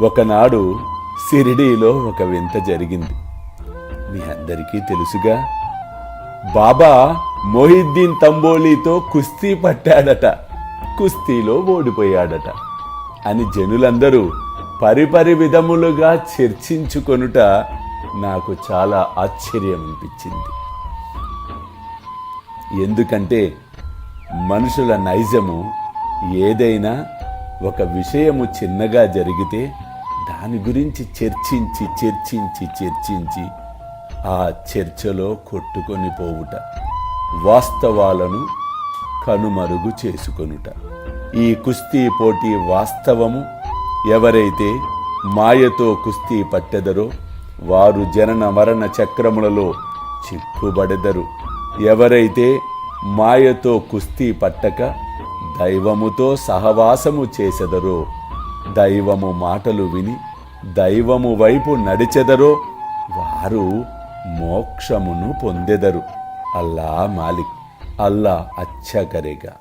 ఒకనాడు షిరిడీలో ఒక వింత జరిగింది. మీ అందరికీ తెలుసుగా, బాబా మొహిద్దీన్ తంబోలీతో కుస్తీ పట్టాడట, కుస్తీలో ఓడిపోయాడట అని జనులందరూ పరిపరి విధములుగా చర్చించుకొనుట నాకు చాలా ఆశ్చర్యం అనిపించింది. ఎందుకంటే మనుషుల నైజము ఏదైనా ఒక విషయము చిన్నగా జరిగితే దాని గురించి చర్చించి ఆ చర్చలో కొట్టుకొని పోవుట, వాస్తవాలను కనుమరుగు చేసుకొనుట. ఈ కుస్తీ పోటీ వాస్తవము. ఎవరైతే మాయతో కుస్తీ పట్టెదరో వారు జనన మరణ చక్రములలో చిక్కుబడెదరు. ఎవరైతే మాయతో కుస్తీ పట్టక దైవముతో సహవాసము చేసెదరో, దైవము మాటలు విని దైవము వైపు నడిచెదరో వారు మోక్షమును పొందెదరు. అల్లా మాలిక్, అల్లా అచ్చా కరేగా.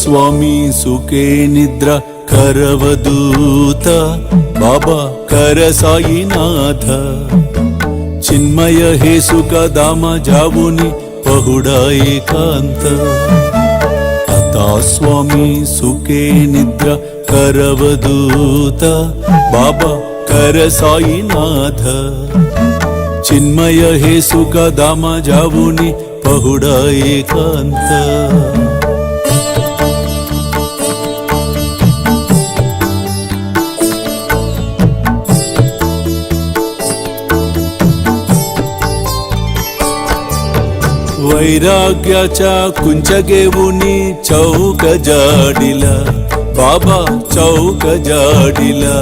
స్వామి సుఖే నిద్ర కరవదూత బాబా కర సాయినాథ చిన్మయ హే సుఖ దామ జావుని పహుడా ఏకాంత అతా స్వామి సుఖే నిద్ర కరవదూత బాబా కర సాయినాథ చిన్మయ హే సుఖ దామ జావుని పహుడా ఏకాంత वैराग्याच्या कुंचगेवुनी चौक जाडिला बाबा चौक जाडिला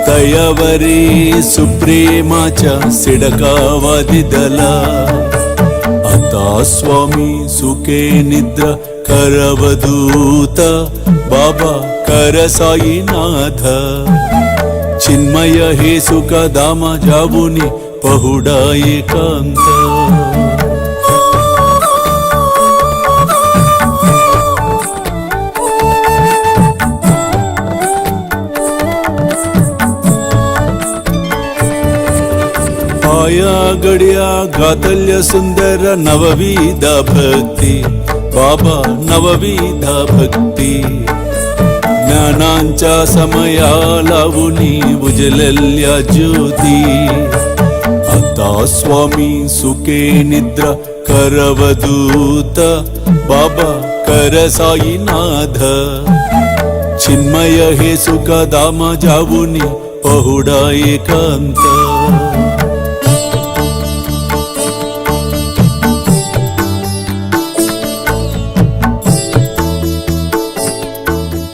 तयावरी सुप्रेमाच्या सिडकावादिदला आता स्वामी सुखे निद्रा करवदूत बाबा कर साईनाथ चिन्मय हे सुख दामा जावुनी पहुडा एकांत आया गड्या गातल्य सुंदर नवविधा भक्ती बाबा नवविधा भक्ती ज्ञानांच्या समया लावुनी उजलल्या ज्योती आता स्वामी सुखे निद्रा करवदूत बाबा कर साईनाथ चिन्मय हे सुख दामा जावुनी पहुडा एकांत